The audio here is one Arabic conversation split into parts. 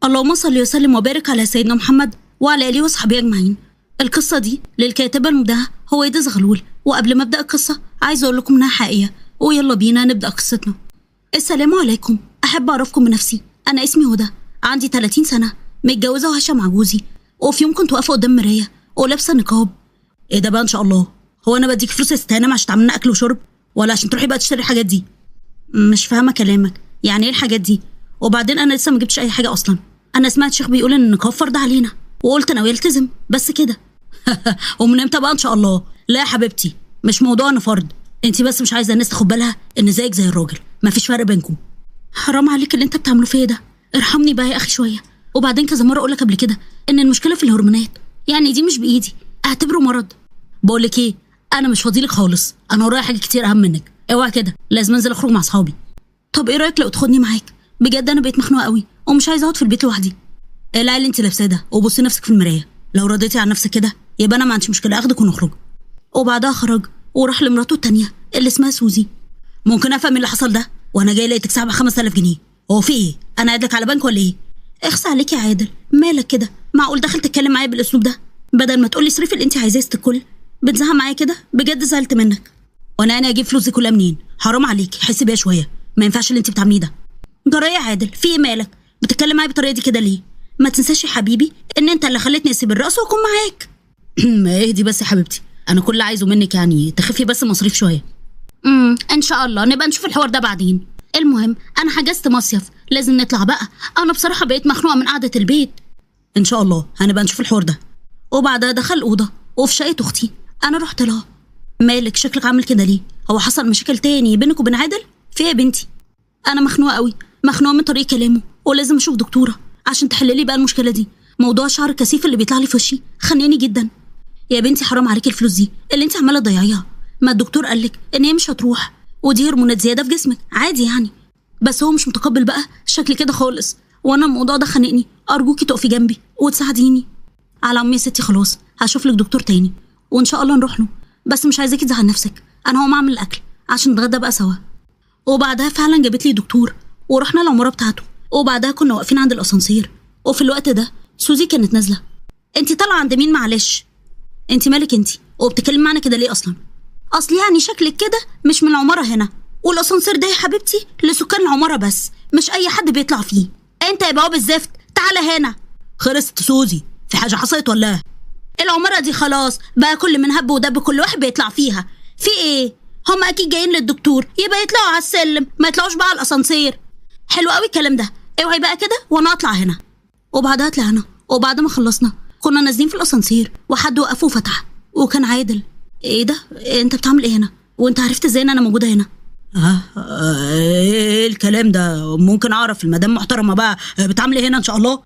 اللهم صل وسلم وبارك على سيدنا محمد وعلى آله وصحبه أجمعين. القصة دي للكاتبة المبدعة هويدا زغلول، وقبل ما أبدأ القصة عايزة أقول لكم إنها حقيقية، ويلا بينا نبدأ قصتنا. السلام عليكم، أحب أعرفكم بنفسي. أنا اسمي هدى، عندي 30 سنة، متجوزة وعايشة مع جوزي. وفي يوم كنت واقفة قدام مراية ولابسة نقاب. إيه ده بقى إن شاء الله؟ هو أنا بديك فلوس استهانة عشان تعملنا أكل وشرب، ولا عشان تروحي بقى تشتري الحاجات دي؟ مش فاهمة كلامك، يعني إيه الحاجات دي؟ وبعدين أنا لسه ما جبتش أي حاجة أصلا. أنا سمعت شيخ بيقول إن النقاب فرض علينا، وقلت أنا يلتزم بس كده. ومن امتى بقى إن شاء الله؟ لا يا حبيبتي، مش موضوع إنه فرض، أنت بس مش عايزة الناس تاخد بالها إن زيك زي الراجل، مفيش فرق بينكم. حرام عليك اللي أنت بتعمله فيا ده، ارحمني بقى يا أخي شوية. وبعدين كذا مرة أقولك قبل كده إن المشكلة في الهرمونات، يعني دي مش بإيدي، أعتبره مرض. بقولك إيه، أنا مش فاضيلك خالص، أنا ورايا حاجة كتير أهم منك، اوعى كده، لازم أنزل أخرج مع أصحابي. طب إيه رأيك لو تاخدني معاك؟ بجد أنا بقيت مخنوقة قوي ومش عايزة أقعد في البيت لوحدي. ايه اللي انت لابساه ده؟ وبصي نفسك في المرايه، لو رضيتي عن نفسك كده يبقى انا ما عنديش مشكله اخدك ونخرج. وبعدها خرج وراح لمراته التانية اللي اسمها سوزي. ممكن افهم اللي حصل ده؟ وانا جاي لقيتك ساحبه 5000 جنيه، هو في ايه؟ انا قاعد لك على بنك ولا ايه؟ اخس عليك يا عادل، مالك كده؟ معقول دخل تتكلم معايا بالاسلوب ده؟ بدل ما تقولي صرفي اللي انت عايزاه ست الكل، بتزهق معايا كده؟ بجد زعلت منك. وانا اجيب فلوسي كلها منين؟ حرام عليك، حسي بيها شويه، ما ينفعش اللي انت بتعمليه ده. جرايه يا عادل، في ايه مالك؟ بتتكلم معايا بالطريقه دي كده ليه؟ ما تنساش يا حبيبي ان انت اللي خلتني اسيب الرقص واكون معاك. ما اهدي بس يا حبيبتي، انا كل اللي عايزه منك يعني تخفي بس المصاريف شويه. ان شاء الله نبقى نشوف الحوار ده بعدين. المهم انا حجزت مصيف، لازم نطلع بقى، انا بصراحه بقيت مخنوقه من قعده البيت. ان شاء الله هنبقى نشوف الحوار ده. وبعدها دخل الاوضه وفي شقه اختي، انا رحت لها. مالك شكلك عامل كده ليه؟ هو حصل مشاكل تاني بينك وبين عادل؟ في يا بنتي؟ انا مخنوقه قوي، مخنوقه من طريقه كلامه، ولازم اشوف دكتوره عشان تحللي بقى المشكله دي. موضوع شعر الكثيف اللي بيطلع لي في وشي خناني جدا. يا بنتي حرام عليكي الفلوس دي اللي انت عماله تضيعيها، ما الدكتور قالك ان هي مش هتروح، ودي هرمونات زياده في جسمك عادي يعني. بس هو مش متقبل بقى الشكل كده خالص، وانا الموضوع ده خانقني، ارجوكي تقفي جنبي وتساعديني. على امي يا ستي، خلاص هشوف لك دكتور تاني وان شاء الله نروح له، بس مش عايزاكي تزعل نفسك، انا هقوم اعمل الاكل عشان نتغدى بقى سوا. وبعدها فعلا جابت لي دكتور ورحنا العماره بتاعته. وبعدها كنا واقفين عند الاسانسير، وفي الوقت ده سوزي كانت نازله. انت طالعه عند مين معلش؟ انت مالك انت وبتكلمي معانا كده ليه اصلا؟ اصل يعني شكلك كده مش من العماره هنا، والاسانسير ده يا حبيبتي لسكان العماره بس، مش اي حد بيطلع فيه. انت يا بواب الزفت تعالى هنا. خلصت سوزي، في حاجه حصلت ولا ايه؟ العماره دي خلاص بقى كل من هب ودب كل واحد بيطلع فيها. في ايه؟ هم اكيد جايين للدكتور، يبقى يطلعوا على السلم، ما يطلعوش بقى على الاسانسير. حلو قوي الكلام ده، اوعي بقى كده وانا اطلع هنا. وبعدها طلعنا، وبعد ما خلصنا كنا نازلين في الاسانسير وحد وقف وفتح، وكان عادل. ايه ده؟ انت بتعمل ايه هنا؟ وانت عرفت ازاي ان انا موجوده هنا؟ ايه الكلام ده؟ ممكن اعرف المدام محترمه بقى بتعمل ايه هنا ان شاء الله؟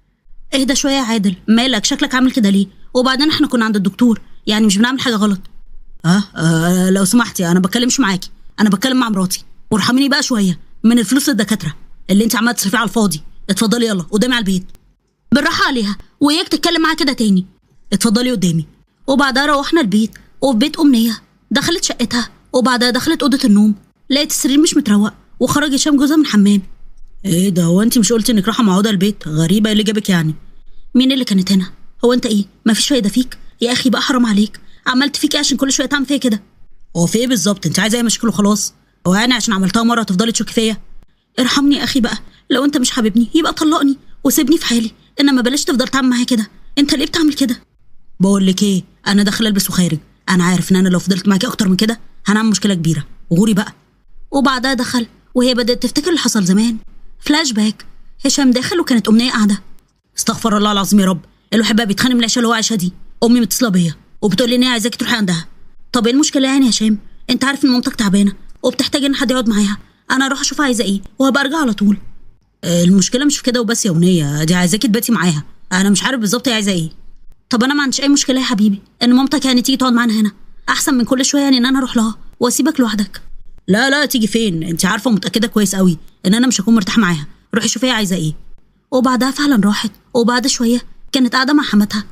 اهدى شويه يا عادل، مالك شكلك عامل كده ليه؟ وبعدين احنا كنا عند الدكتور، يعني مش بنعمل حاجه غلط. لو سمحتي انا بتكلمش معاكي، انا بتكلم مع مراتي، وارحميني بقى شويه من الفلوس الدكاتره اللي انت عماله تصرفيها على الفاضي. اتفضلي يلا قدامي على البيت، بالراحه عليها، وياك تتكلم معاها كده تاني. اتفضلي قدامي. وبعدها روحنا البيت، وفي بيت امنيه دخلت شقتها، وبعدها دخلت اوضه النوم، لقيت السرير مش متروق، وخرج هشام جوزها من الحمام. ايه ده؟ هو انت مش قلتي انك رايحه مع هدى البيت؟ غريبه، ايه اللي جابك يعني؟ مين اللي كانت هنا؟ هو انت ايه مفيش فايده فيك يا اخي بقى؟ حرام عليك، عملت فيك ايه عشان كل شويه تعمل فيا كده؟ هو في ايه بالظبط؟ انت عايزه ايه مشاكل وخلاص؟ هو يعني عشان عملتها مره تفضلي تشكي فيا؟ ارحمني يا اخي بقى، لو انت مش حاببني يبقى طلقني وسيبني في حالي، انما بلاش تفضل تعمل معايا كده. انت ليه بتعمل كده؟ بقول لك ايه، انا داخل البس وخارج، انا عارف ان انا لو فضلت معاكي اكتر من كده هنعمل مشكله كبيره، غوري بقى. وبعدها دخل وهي بدات تفتكر اللي حصل زمان، فلاش باك. هشام داخل وكانت امنيه قاعده. استغفر الله العظيم يا رب، الواحد بقى بيتخانق من العيشه اللي هو عايشها دي. امي متصله بيا وبتقول لي ان هي عايزاكي تروحي عندها. طب ايه المشكله يعني يا هشام؟ انت عارف ان مامتك تعبانه وبتحتاج ان حد يقعد معاها، انا اروح اشوف عايزه ايه وهبقى ارجع على طول. المشكله مش في كده وبس يا امنيه، دي عايزاكي تباتي معاها، انا مش عارف بالظبط هي عايزه ايه. طب انا ما عنديش اي مشكله يا حبيبي ان مامتك يعني تيجي تقعد معانا هنا، احسن من كل شويه يعني ان انا اروح لها واسيبك لوحدك. لا لا، تيجي فين؟ انت عارفه متاكده كويس قوي ان انا مش هكون مرتاح معاها، روحي شوفي هي عايزه ايه. وبعدها فعلا راحت، وبعد شويه كانت قاعده مع حماتها.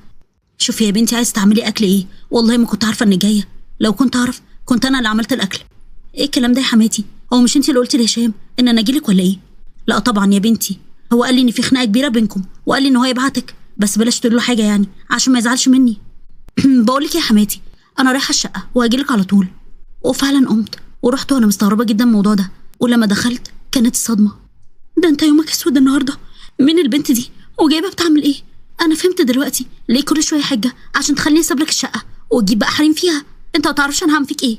شوفي يا بنتي، عايزه تعملي اكل ايه؟ والله ما كنت عارفه انك جايه، لو كنت اعرف كنت انا اللي عملت الاكل. ايه الكلام ده يا حماتي؟ هو مش انت اللي قلتي لهشام ان انا اجيلك ولا ايه؟ لا طبعا يا بنتي، هو قال لي ان في خناقه كبيره بينكم وقال لي ان هو يبعتك، بس بلاش تقول له حاجه يعني عشان ما يزعلش مني. بقول لك يا حماتي، انا رايحه الشقه وهجيلك على طول. وفعلا قمت ورحت وانا مستغربه جدا الموضوع ده، ولما دخلت كانت الصدمه. ده انت يومك اسود النهارده. مين البنت دي وجايبه بتعمل ايه؟ انا فهمت دلوقتي ليه كل شويه حجه عشان تخليني اسيب لك الشقه وتجيب بقى حريم فيها. انت ما تعرفش انا هعمل فيك ايه.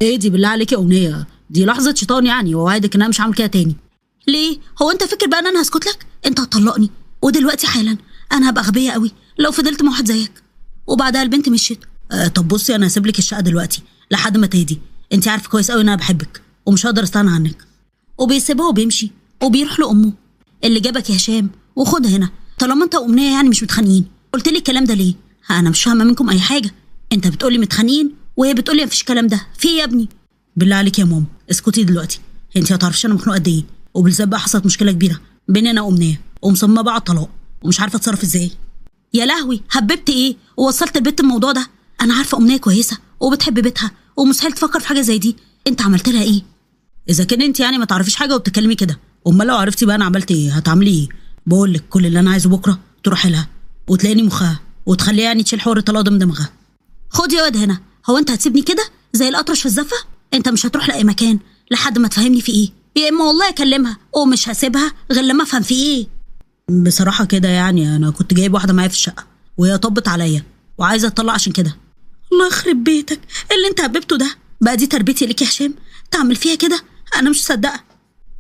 ايه دي بالله عليك يا امنيه؟ دي لحظه شيطان يعني، ووعدك ان انا مش هعمل كده تاني. ليه؟ هو انت فاكر بقى ان انا هسكت لك؟ انت هتطلقني ودلوقتي حالا. انا هبقى غبيه قوي لو فضلت مع واحد زيك. وبعدها البنت مشيت. طب بصي، انا هسيب لك الشقه دلوقتي لحد ما تهدي. انت عارفه كويس قوي ان انا بحبك ومش هقدر استغنى عنك. وبيسيبها وبيمشي وبيروح لامه. اللي جابك يا هشام وخد هنا، طالما انت وامنيه يعني مش متخانقين. قلت لي الكلام ده ليه؟ انا مش فاهمه منكم اي حاجه. انت بتقولي متخانقين وهي بتقولي مفيش الكلام ده. في ايه يا ابني؟ بالله عليك يا ماما اسكتي دلوقتي. انت ما تعرفيش انا مخنوقه قد ايه، وبالذات بقى حصلت مشكله كبيره بيني انا وامنيه، ومصممه بقى على الطلاق ومش عارفه اتصرف ازاي. يا لهوي، هببت ايه ووصلت البت الموضوع ده؟ انا عارفه امنيه كويسه وبتحب بيتها ومستحيل تفكر في حاجه زي دي. انت عملت لها ايه؟ اذا كان انت يعني ما تعرفيش حاجه وبتتكلمي كده، امال لو عرفتي بقى انا عملت ايه هتعملي ايه؟ بقول لك كل اللي انا عايزه بكره تروحي لها وتلاقيني مخها وتخليها يعني تشيل حوار الطلاق ده من دماغها. خد يا واد هنا، هو انت هتسيبني كده زي الاطرش في الزفه؟ انت مش هتروح لاي مكان لحد ما تفهمني في ايه، يا اما والله اكلمها ومش هسيبها غير لما افهم في ايه. بصراحه كده يعني انا كنت جايب واحده معايا في الشقه وهي طبت عليا وعايزه اطلع عشان كده. الله يخرب بيتك، اللي انت هببته ده بقى دي تربيتي ليك يا هشام؟ تعمل فيها كده؟ انا مش مصدقه.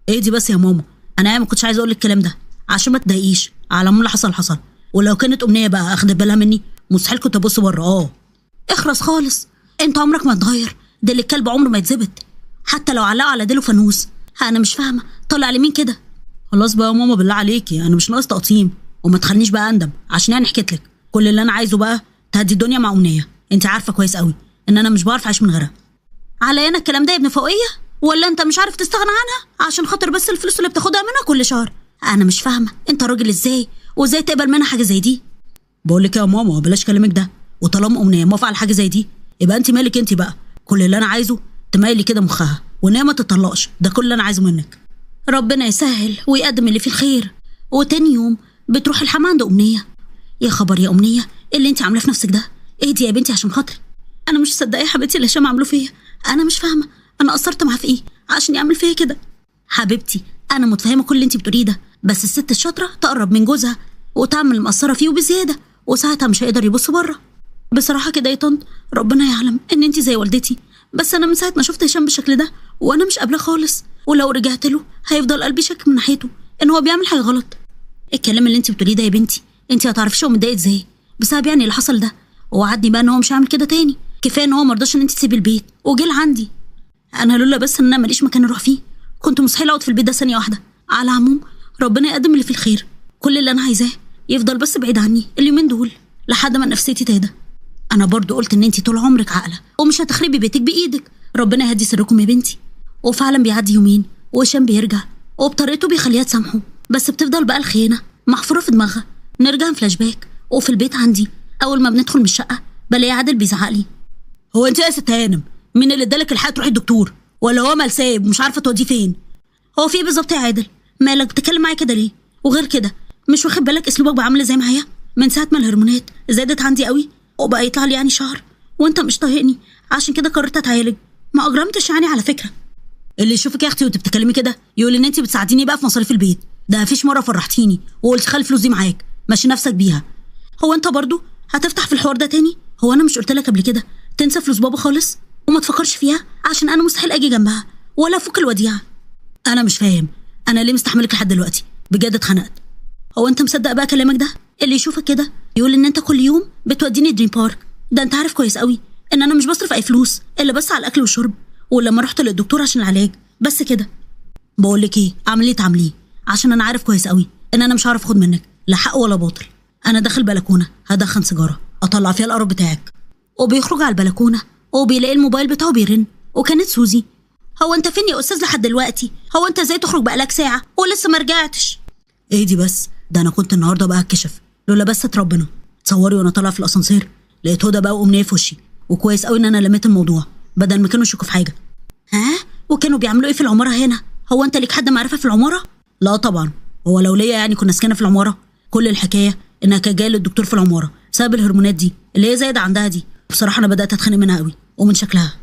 ايه دي بس يا ماما، انا ما كنتش عايزه اقول لك الكلام ده عشان ما تضايقيش. على ما اللي حصل، ولو كانت امنيه بقى اخدت بالها مني مستحيل كنت ابص بره. اخرس خالص، انت عمرك ما تغير. ديل الكلب عمره ما يتظبط حتى لو علقوا على ديله فانوس. انا مش فاهمه، طلع لمين كده؟ خلاص بقى يا ماما بالله عليكي، انا مش ناقص تقطيم، وما تخلينيش بقى اندم عشان يعني حكيت لك. كل اللي انا عايزه بقى تهدي الدنيا مع امنيه. انت عارفه كويس قوي ان انا مش بعرف اعيش من غيرها. على انا الكلام ده يا ابن فوقيه؟ ولا انت مش عارف تستغنى عنها عشان خاطر بس الفلوس اللي بتاخدها منها كل شهر؟ انا مش فاهمه انت راجل ازاي وازاي تقبل منها حاجه زي دي؟ بقول لك يا ماما بلاش كلامك ده، وطالما امنيه موافقه على حاجه زي دي يبقى انت مالك انت بقى. كل اللي انا عايزه تميلي كده مخها وان هي ما تطلقش، ده كل اللي انا عايزه منك. ربنا يسهل ويقدم اللي فيه الخير. وتاني يوم بتروح الحما عند امنيه. يا خبر يا امنيه، اللي انت عاملاه في نفسك ده اهدي يا بنتي عشان خاطري. انا مش مصدقه يا حبيبتي اللي هشام عملوه فيا. انا مش فاهمه انا قصرت معاه في ايه عشان يعمل فيا كده. حبيبتي انا متفهمه كل اللي انت بتقوليه ده، بس الست الشاطره تقرب من جوزها وتعمل مقصره فيه وبزياده، وساعتها مش هيقدر يبص بره. بصراحه كده يا طنط، ربنا يعلم ان انت زي والدتي، بس انا من ساعه ما شفت هشام بالشكل ده وانا مش قابله خالص. ولو رجعت له هيفضل قلبي شك من ناحيته ان هو بيعمل حاجه غلط. الكلام اللي انت بتقوليه ده يا بنتي انت هتعرفيش هو متضايق ازاي بسبب يعني اللي حصل ده. ووعدني بقى ان هو مش هيعمل كده تاني. كفايه ان هو مرضاش ان انت تسيبي البيت وجيل عندي. انا لولا بس ان انا ماليش مكان اروح فيه كنت مستحيل اقعد في البيت ده ثانيه واحده. على العموم ربنا يقدم اللي فيه الخير. كل اللي انا عايزاه يفضل بس بعيد عني اليومين دول لحد ما نفسيتي تهدى. انا برضو قلت ان انت طول عمرك عاقله ومش هتخربي بيتك بايدك. ربنا يهدي سركم يا بنتي. وفعلا بيعدي يومين وهشام بيرجع وبطريقته بيخليها تسامحه، بس بتفضل بقى الخيانه محفوره في دماغها. نرجع فلاش باك وفي البيت عندي اول ما بندخل من الشقه بلاقي عادل بيزعق لي. هو انت يا ست هانم مين اللي ادالك الحق تروحي الدكتور؟ ولا هو مال سايب ومش عارفه توديه فين؟ هو في ايه بالظبط يا عادل؟ مالك بتتكلم معايا كده ليه؟ وغير كده مش واخد بالك اسلوبك بقى عامل ازاي معايا من ساعه ما الهرمونات زادت عندي قوي وبقى يطلع لي يعني شهر وانت مش طايقني، عشان كده قررت اتعالج. ما اجرمتش يعني على فكره. اللي يشوفك يا اختي وانت بتتكلمي كده يقول ان انت بتساعديني بقى في مصاريف البيت. ده مفيش مره فرحتيني وقلت خلي الفلوس دي معاك ماشي نفسك بيها. هو انت برضو هتفتح في الحوار ده تاني؟ هو انا مش قلت لك قبل كده تنسى فلوس بابا خالص وما تفكرش فيها عشان انا مستحيل اجي جنبها ولا افك الوديعه؟ انا مش فاهم انا ليه مستحملك لحد دلوقتي، بجد اتخنقت. هو انت مصدق بقى كلامك ده؟ اللي يشوفك كده يقول ان انت كل يوم بتوديني دريم بارك. ده انت عارف كويس قوي ان انا مش بصرف اي فلوس الا بس على الاكل والشرب ولما رحت للدكتور عشان العلاج بس كده. بقول لك ايه، اعمل ايه تعمليه، عشان انا عارف كويس قوي ان انا مش هعرف اخد منك لا حق ولا باطل. انا داخل بلكونه هدخن سيجاره اطلع فيها القرف بتاعك. وبيخرج على البلكونه وبيلاقي الموبايل بتاعه بيرن وكانت سوزي. هو انت فين يا استاذ لحد دلوقتي؟ هو انت ازاي تخرج بقالك ساعه ولسه ما رجعتش؟ ايه دي بس، ده انا كنت النهارده بقى هتكشف لولا بس ربنا. تصوري وانا طالعه في الاسانسير لقيت هدى بقى وامنيه في وشي، وكويس قوي ان انا لميت الموضوع بدل ما كانوا يشكوا في حاجه. ها؟ وكانوا بيعملوا ايه في العماره هنا؟ هو انت ليك حد معرفه في العماره؟ لا طبعا، هو لو ليا يعني كنا سكننا في العماره؟ كل الحكايه انها كانت جايه للدكتور في العماره بسبب الهرمونات دي اللي هي زايده عندها دي. بصراحه انا بدات اتخانق منها قوي ومن شكلها.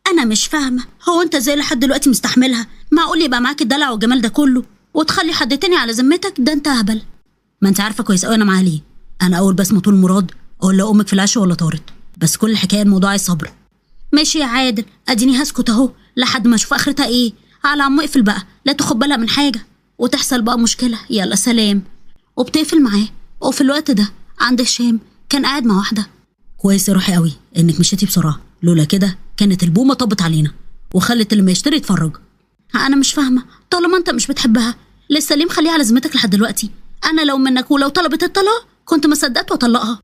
انا مش فاهمه، هو انت ازاي لحد دلوقتي مستحملها؟ معقول يبقى معاك الدلع والجمال ده كله وتخلي حد تاني على ذمتك؟ ده انت هبل. ما انت عارفه كويس قوي انا معاها ليه. انا اول بسمه طول مراد اقول لها امك في العشاء ولا طارت، بس كل الحكايه الموضوع عايز صبر. ماشي يا عادل، اديني هسكت اهو لحد ما اشوف اخرتها ايه. على عم اقفل بقى، لا تاخد بالها من حاجه وتحصل بقى مشكله. يلا سلام. وبتقفل معاه. وفي الوقت ده عند هشام كان قاعد مع واحده. كويس يا روحي قوي انك مشيتي بسرعه، لولا كده كانت البومه طبت علينا وخلت اللي ما يشتري يتفرج. انا مش فاهمه، طالما انت مش بتحبها لسه ليه مخليها على ذمتك لحد دلوقتي؟ انا لو منك ولو طلبت الطلاق كنت ما صدقت واطلقها.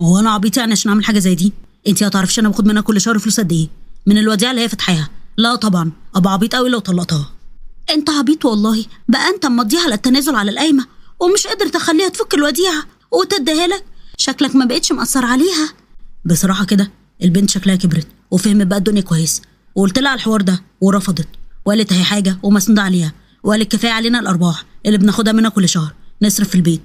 هو انا عبيط يعني عشان اعمل حاجه زي دي؟ انت ما تعرفش انا باخد منها كل شهر فلوس قد ايه من الوديعه اللي هي فاتحاها. لا طبعا ابقى عبيط قوي لو طلقتها. انت عبيط والله. بقى انت مضيها على التنازل على القايمه ومش قادر تخليها تفك الوديعه وتديها لك؟ شكلك ما بقتش مقصر عليها. بصراحه كده البنت شكلها كبرت وفهمت بقى الدنيا كويس، وقلت لها على الحوار ده ورفضت وقالت هي حاجه ومسنوده عليها، وقالت كفايه علينا الارباح اللي بناخدها منها كل شهر نصرف في البيت.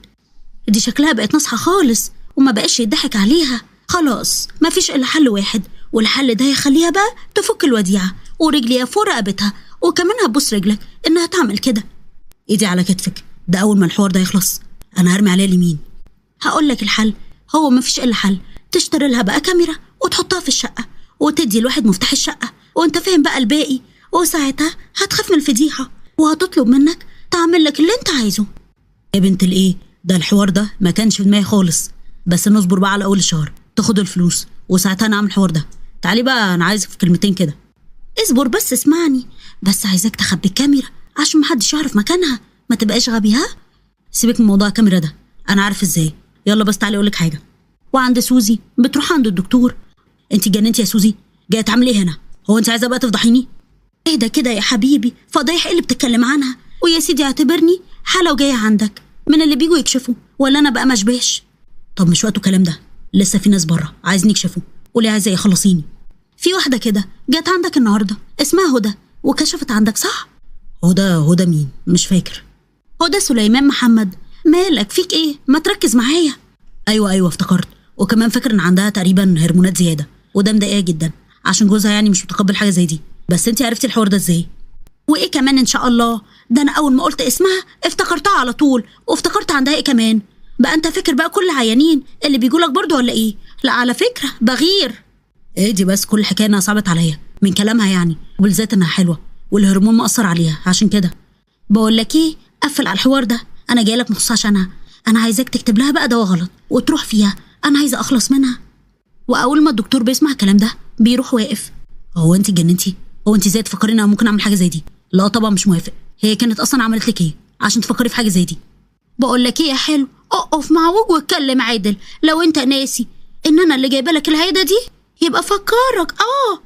دي شكلها بقت ناصحه خالص وما بقاش يضحك عليها. خلاص ما فيش الا حل واحد، والحل ده يخليها بقى تفك الوديعه ورجليها فوق رقبتها، وكمان هتبوس رجلك انها تعمل كده. ايدي على كتفك، ده اول ما الحوار ده يخلص انا هرمي عليها اليمين. هقول لك الحل، هو ما فيش الا حل. تشتري لها بقى كاميرا وتحطها في الشقه وتدي الواحد مفتاح الشقه، وانت فاهم بقى الباقي. وساعتها هتخاف من الفضيحه وهتطلب منك تعمل لك اللي انت عايزه. يا بنت الايه، ده الحوار ده ما كانش في دماغي خالص، بس نصبر بقى على اول الشهر تاخد الفلوس وساعتها نعمل الحوار ده. تعالي بقى انا عايزك في كلمتين كده. اصبر بس اسمعني، بس عايزاك تخبي الكاميرا عشان محدش يعرف مكانها، ما تبقاش غبي. ها سيبك من موضوع الكاميرا ده، انا عارف ازاي. يلا بس تعالي اقولك حاجه. وعند سوزي بتروح عند الدكتور. انت اتجننتي يا سوزي؟ جايه تعملي ايه هنا؟ هو انت عايزه بقى تفضحيني؟ اهدى كده يا حبيبي، فضايح ايه اللي بتتكلم عنها؟ ويا سيدي اعتبرني حاله وجايه عندك من اللي بيجوا يكشفوا، ولا انا بقى مشبهش؟ طب مش وقته الكلام ده، لسه في ناس بره عايزين يكشفوا. قولي عايزه ايه خلصيني. في واحده كده جت عندك النهارده اسمها هدى وكشفت عندك، صح؟ هدى مين؟ مش فاكر. هدى سليمان محمد. مالك فيك ايه؟ ما تركز معايا. ايوه افتكرت، وكمان فاكر ان عندها تقريبا هرمونات زياده، وده مضايقها جدا عشان جوزها يعني مش متقبل حاجه زي دي. بس انت عرفتي الحوار ده ازاي؟ وايه كمان ان شاء الله؟ ده انا اول ما قلت اسمها افتكرتها على طول، وافتكرت عندها ايه كمان. بقى انت فاكر بقى كل عيانين اللي بيجولك برضو ولا ايه؟ لا على فكره بغير. ايه دي بس كل الحكايه انها صعبت عليا من كلامها يعني، وبالذات انها حلوه والهرمون مأثر عليها عشان كده. بقول لك ايه، قفل على الحوار ده، انا جاي لك مخصوص عشانها. انا عايزاك تكتب لها بقى دواء غلط وتروح فيها، انا عايزه اخلص منها. واول ما الدكتور بيسمع الكلام ده بيروح واقف. هو انت اتجننتي؟ هو انت ازاي تفكري ان انا ممكن اعمل حاجه زي دي؟ لا طبعا مش موافق. هي كانت اصلا عملت لك ايه عشان تفكري في حاجه زي دي؟ بقول لك ايه يا حلو، اقف معوج واتكلم عادل. لو انت ناسي ان انا اللي جايبه لك العياده دي يبقى فكرك.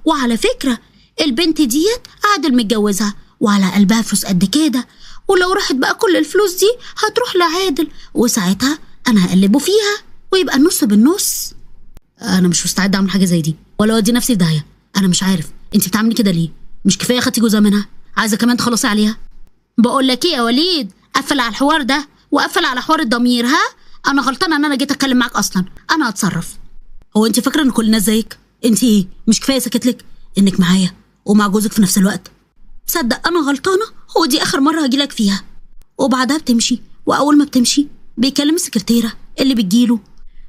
وعلى فكره البنت ديت عادل متجوزها وعلى قلبها فلوس قد كده، ولو راحت بقى كل الفلوس دي هتروح لعادل، وساعتها انا هقلبه فيها ويبقى النص بالنص. انا مش مستعده اعمل حاجه زي دي ولا اودي نفسي في داهيه. انا مش عارف انت بتعملي كده ليه؟ مش كفايه خدتي جوزها منها؟ عايزه كمان تخلصي عليها؟ بقول لك ايه يا وليد، قفل على الحوار ده وقفل على حوار الضمير. ها انا غلطانه ان انا جيت اتكلم معاك اصلا، انا هتصرف. هو انت فاكره ان كل الناس زيك؟ انت ايه مش كفايه سكتلك انك معايا ومع جوزك في نفس الوقت؟ صدق انا غلطانه، ودي اخر مره هجيلك فيها. وبعدها بتمشي، واول ما بتمشي بيكلم السكرتيره اللي بتجيله.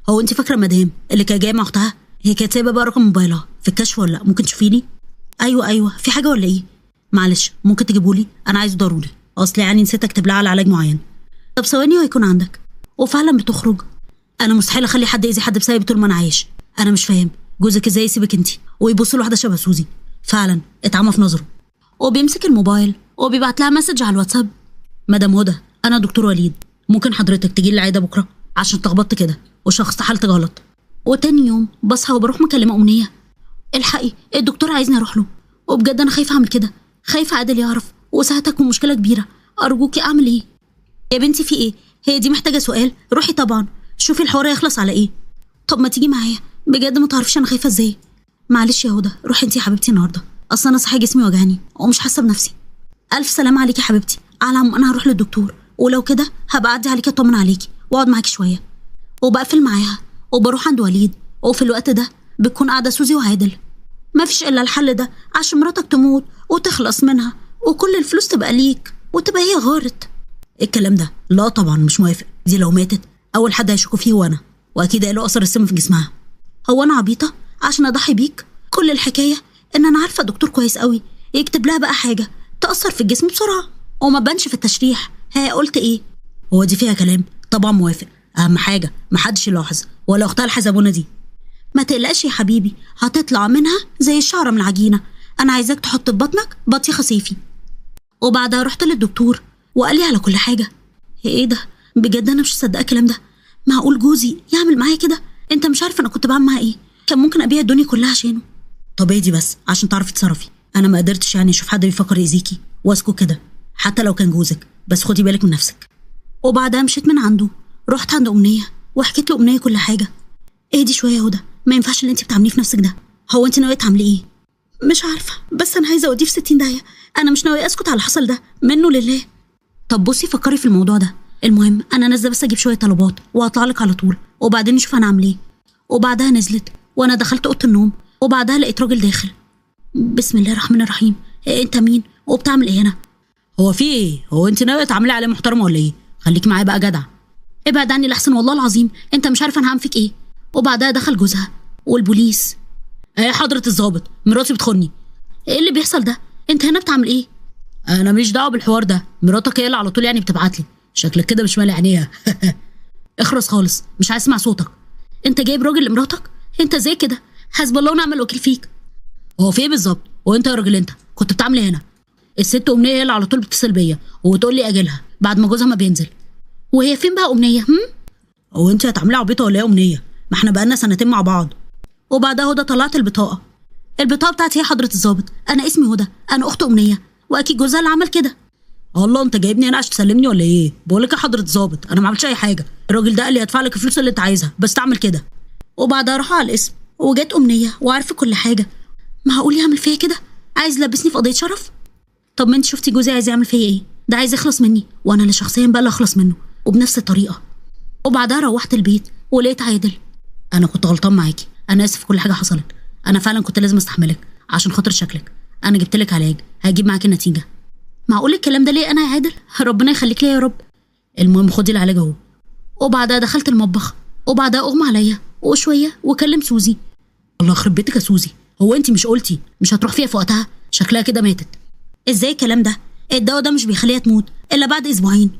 هو انت فاكره مدام اللي كانت جايه مع اختها هي كانت سايبه بقى رقم موبايلها في الكشف ولا ممكن تشوفيني؟ ايوه في حاجه ولا ايه؟ معلش ممكن تجيبولي، انا عايزه ضروري، اصل يعني نسيت اكتب لها على علاج معين. طب ثواني وهيكون عندك. وفعلا بتخرج. انا مستحيل اخلي حد يأذي حد بسبب طول ما انا عايش. انا مش فاهم جوزك ازاي يسيبك انت ويبص لواحده شبه سوزي؟ فعلا اتعمى في نظره. وبيمسك الموبايل وبيبعت لها مسج على الواتساب. مدام هدى، انا دكتور وليد، ممكن حضرتك تجي لي العياده بكره عشان اتلخبطت كده وشخصت حالتي غلط. وتاني يوم بصحى وبروح مكلمه امنيه، الحقي الدكتور عايزني اروح له، وبجد انا خايفه اعمل كده، خايفه عادل يعرف وساعتها تكون مشكله كبيره. ارجوكي اعمل ايه؟ يا بنتي في ايه؟ هي دي محتاجه سؤال؟ روحي طبعا شوفي الحوار هيخلص على ايه. طب ما تيجي معايا، بجد ما تعرفيش انا خايفه ازاي. معلش يا هدى، روحي انتي يا حبيبتي النهارده، اصلا انا صحي جسمي وجعني ومش حاسه بنفسي. الف سلامه عليكي يا حبيبتي. على العموم انا هروح للدكتور، ولو كده هبقى اعدي عليكي اطمن عليكي واقعد معاكي شويه، وبقفل معاها وبروح عند وليد، وفي الوقت ده بتكون قاعده سوزي وعادل. ما فيش الا الحل ده عشان مراتك تموت وتخلص منها وكل الفلوس تبقى ليك وتبقى هي غارت. الكلام ده لا طبعا مش موافق. دي لو ماتت اول حد هيشكوا فيه وانا، واكيد قالوا اثر السم في جسمها. هو انا عبيطه عشان اضحي بيك؟ كل الحكايه ان انا عارفه دكتور كويس قوي يكتب لها بقى حاجه تاثر في الجسم بسرعه وما بانش في التشريح. ها قلت ايه؟ هو دي فيها كلام؟ طبعا موافق. اهم حاجه محدش يلاحظ ولا اختها الحزبونه دي. ما تقلقش يا حبيبي، هتطلع منها زي الشعره من العجينه. انا عايزاك تحط في بطنك بطيخه صيفي. وبعدها رحت للدكتور وقال لي على كل حاجه. ايه ده؟ بجد انا مش مصدقه الكلام ده. معقول جوزي يعمل معايا كده؟ انت مش عارف انا كنت بعمل معاه ايه؟ كان ممكن ابيع الدنيا كلها عشانه. طب اهدي بس عشان تعرفي تتصرفي. انا ما قدرتش يعني اشوف حد بيفكر يأذيكي واسكت كده حتى لو كان جوزك، بس خدي بالك من نفسك. وبعدها مشيت من عنده، رحت عند امنيه وحكيت له امنيه كل حاجه. اهدي شويه يا هدى، ما ينفعش اللي انت بتعمليه في نفسك ده. هو انت ناويه تعملي ايه؟ مش عارفه، بس انا عايزه اوديه في 60 داهيه. انا مش ناويه اسكت على اللي حصل ده منه لله. طب بصي فكري في الموضوع ده. المهم انا نازله بس اجيب شويه طلبات وهطلع لك على طول، وبعدين نشوف انا اعمل ايه. وبعدها نزلت وانا دخلت اوضه النوم، وبعدها لقيت راجل داخل. بسم الله الرحمن الرحيم. إيه انت مين وبتعمل ايه هنا؟ هو في ايه؟ هو انت ناويه تعملي عليه محترمه ولا ايه؟ خليكي معايا بقى جدع. ابعد عني لحسن والله العظيم انت مش عارف انا هعمل فيك ايه. وبعدها دخل جوزها والبوليس. ايه حضره الضابط، مراتي بتخوني. ايه اللي بيحصل ده؟ انت هنا بتعمل ايه؟ انا ماليش دعوه بالحوار ده، مراتك هي اللي على طول يعني بتبعت لي. شكلك كده مش مالي عينيها. اخرس خالص، مش عايز اسمع صوتك. انت جايب راجل لمراتك؟ انت زي كده حسب الله ونعم الوكيل فيك. هو في ايه بالظبط؟ وانت يا راجل انت كنت بتعمل ايه هنا؟ الست امنيه هي اللي على طول بتتصل بيا وتقول لي اجلها بعد ما جوزها ما بينزل. وهي فين بقى امنيه؟ هو انت هتعملي عبيطه ولا ايه امنيه؟ ما احنا بقالنا سنتين مع بعض. وبعدها هدى طلعت البطاقه بتاعتي هي حضره الضابط. انا اسمي هدى، انا اخت امنيه، واكيد جوزها اللي عمل كده. الله، انت جايبني هنا عشان تسلمني ولا ايه؟ بقول لك يا حضره الضابط انا ما عملتش اي حاجه. الراجل ده قال لي هدفع لك الفلوس اللي انت عايزها بس تعمل كده. وبعدها راحوا على القسم وجت امنيه وعارفه كل حاجه. معقول يعمل فيا كده؟ عايز يلبسني في قضيه شرف؟ طب ما انت شفتي جوزي عايز يعمل فيا ايه؟ ده عايز يخلص مني، وانا اللي شخصيا بقى اللي اخلص منه وبنفس الطريقه. وبعدها روحت البيت ولقيت عادل. انا كنت غلطان معاكي، انا اسف في كل حاجه حصلت. انا فعلا كنت لازم استحملك عشان خاطر شكلك. انا جبت لك علاج هيجيب معاكي النتيجه. معقول الكلام ده ليه انا يا عادل؟ ربنا يخليك لي يا رب. المهم خدي العلاج اهو. وبعدها دخلت المطبخ، وبعدها اغمى عليا وشويه وكلم سوزي. الله يخرب بيتك يا سوزي، هو انت مش قلتي مش هتروح فيها في وقتها؟ شكلها كده ماتت. ازاي الكلام ده؟ الدواء ده مش بيخليها تموت الا بعد اسبوعين.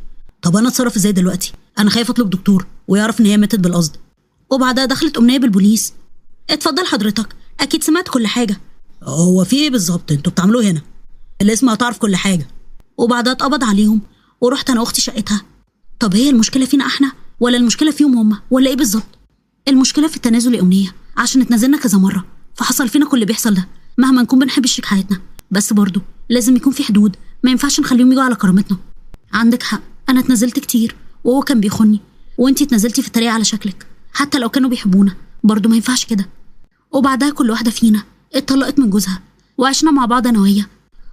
طب انا اتصرف ازاي دلوقتي؟ انا خايفه اطلب دكتور ويعرف ان هي ماتت بالقصد. وبعدها دخلت امنيه بالبوليس. اتفضل حضرتك، اكيد سمعت كل حاجه. هو في ايه بالظبط انتوا بتعملوا هنا؟ الاسم هتعرف كل حاجه. وبعدها اتقبض عليهم ورحت انا واختي شقتها. طب هي المشكله فينا احنا ولا المشكله فيهم هم ولا ايه بالظبط؟ المشكله في التنازل يا امنيه، عشان اتنازلنا كذا مره فحصل فينا كل اللي بيحصل ده. مهما نكون بنحب شريك حياتنا بس برضه لازم يكون في حدود، ما ينفعش نخليهم يجوا على كرامتنا. عندك حق، انا اتنازلت كتير وهو كان بيخوني، وانتي اتنازلتي في الطريقه على شكلك. حتى لو كانوا بيحبونا برضه ما ينفعش كده. وبعدها كل واحده فينا اتطلقت من جوزها وعشنا مع بعض انا وهي.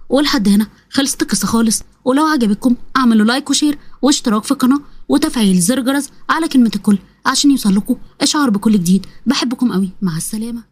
ولحد هنا خلصت القصه خالص. ولو عجبتكم اعملوا لايك وشير واشتراك في القناه وتفعيل زر الجرس على كلمه الكل عشان يوصل لكم اشعار بكل جديد. بحبكم قوي، مع السلامه.